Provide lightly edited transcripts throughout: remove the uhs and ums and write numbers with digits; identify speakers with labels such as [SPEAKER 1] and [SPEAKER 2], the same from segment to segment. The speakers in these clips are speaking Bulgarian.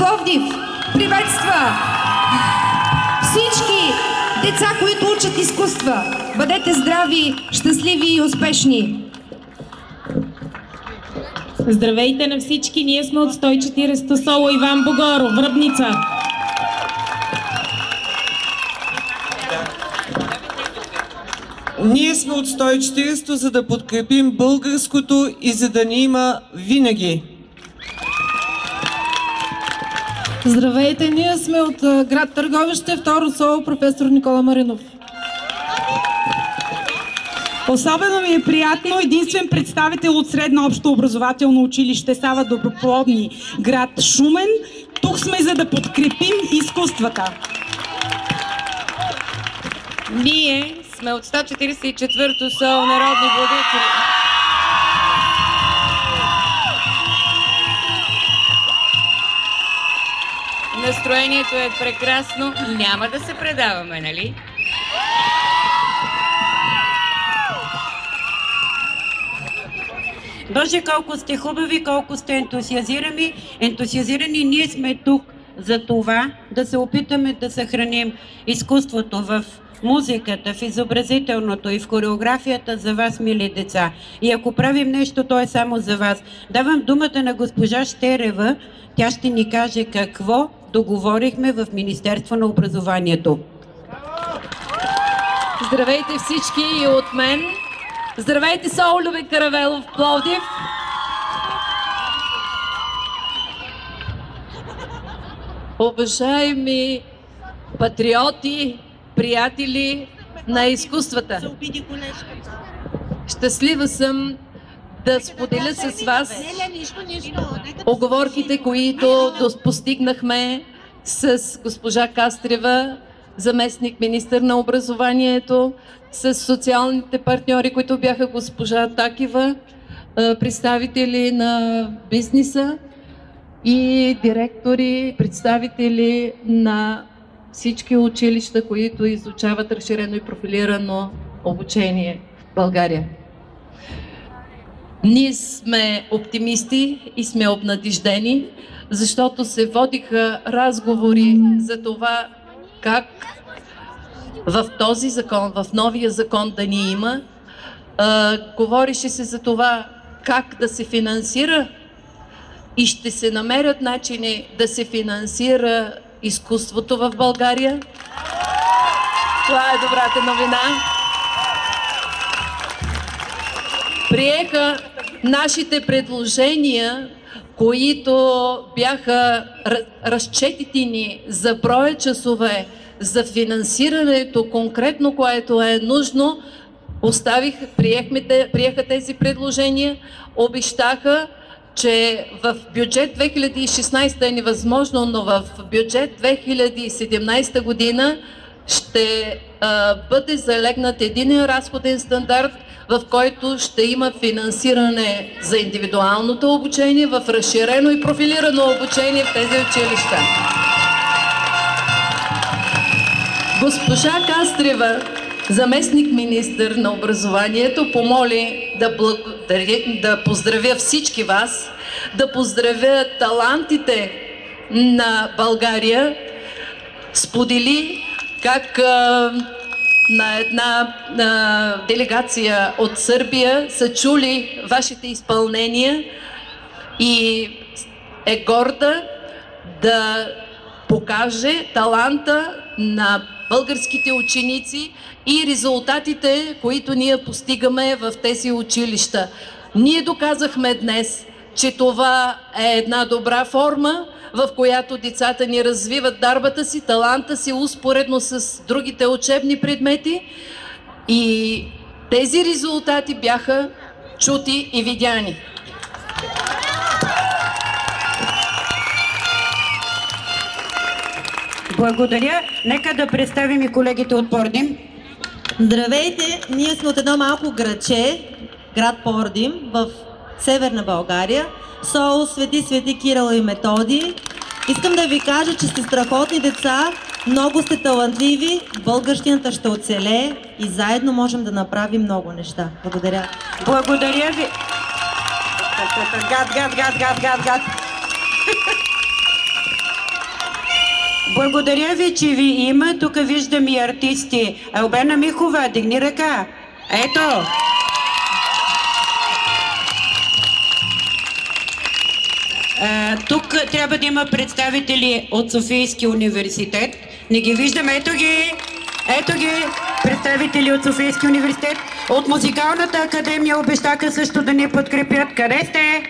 [SPEAKER 1] Пловдив приветства всички деца, които учат изкуства. Бъдете здрави, щастливи и успешни!
[SPEAKER 2] Здравейте на всички! Ние сме от 140 соло Иван Богоров, Връбница.
[SPEAKER 3] Ние сме от 140, за да подкрепим българското и за да ни има винаги.
[SPEAKER 4] Здравейте, ние сме от град Търговище, второ соло, професор Никола Маринов.
[SPEAKER 5] Особено ми е приятно единствен представител от средно общо образователно училище Сава Доброплодни, град Шумен. Тук сме, за да подкрепим изкуствата.
[SPEAKER 6] Ние сме от 144-то соло Народни водители. Настроението е прекрасно. Няма да се предаваме, нали?
[SPEAKER 7] Боже, колко сте хубави, колко сте ентусиазирани. Ние сме тук за това да се опитаме да съхраним изкуството в музиката, в изобразителното и в хореографията за вас, мили деца. И ако правим нещо, то е само за вас. Давам думата на госпожа Щерева. Тя ще ни каже какво договорихме в Министерство на образованието.
[SPEAKER 8] Здравейте всички и от мен. Здравейте, соло Любен Каравелов, Пловдив. Уважаеми патриоти, приятели на изкуствата, щастлива съм да споделя с вас уговорките, които постигнахме с госпожа Кастрева, заместник министър на образованието, с социалните партньори, които бяха госпожа Такева, представители на бизнеса и директори, представители на всички училища, които изучават разширено и профилирано обучение в България. Ние сме оптимисти и сме обнадеждени, защото се водиха разговори за това как в този закон, в новия закон да ни има. Говореше се за това как да се финансира и ще се намерят начини да се финансира изкуството в България. Това е добрата новина. Приеха нашите предложения, които бяха разчетите ни за броя часове, за финансирането конкретно, което е нужно. Приеха тези предложения, обещаха, че в бюджет 2016 е невъзможно, но в бюджет 2017 година ще бъде залегнат единен разходен стандарт, в който ще има финансиране за индивидуалното обучение, в разширено и профилирано обучение в тези училища. Госпожа Кастрева, заместник министър на образованието, помоли да поздравя всички вас, да поздравя талантите на България, сподели как на една делегация от Сърбия са чули вашите изпълнения и е горда да покаже таланта на българските ученици и резултатите, които ние постигаме в тези училища. Ние доказахме днес, че това е една добра форма, в която децата ни развиват дарбата си, таланта си, успоредно с другите учебни предмети. И тези резултати бяха чути и видяни.
[SPEAKER 7] Благодаря. Нека да представим и колегите от Пордим.
[SPEAKER 9] Здравейте! Ние сме от едно малко градче, град Пордим, в Северна България. Соло Свети Кирил и Методи. Искам да ви кажа, че сте страхотни деца, много сте талантливи, българщината ще оцелее и заедно можем да направим много неща. Благодаря.
[SPEAKER 7] Благодаря ви. Гад. Благодаря ви, че ви има. Тук виждам и артисти. Албена Михова, дигни ръка. Ето. Тук трябва да има представители от Софийския университет. Не ги виждам. Ето ги. Ето ги. Представители от Софийския университет. От Музикалната академия обещаха също да ни подкрепят. Къде сте?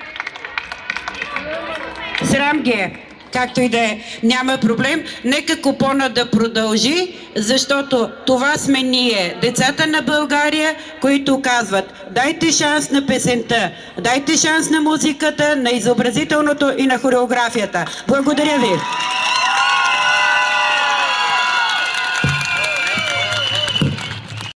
[SPEAKER 7] Срам ги е. Както и да е, няма проблем. Нека купона да продължи, защото това сме ние, децата на България, които казват: дайте шанс на песента, дайте шанс на музиката, на изобразителното и на хореографията. Благодаря ви!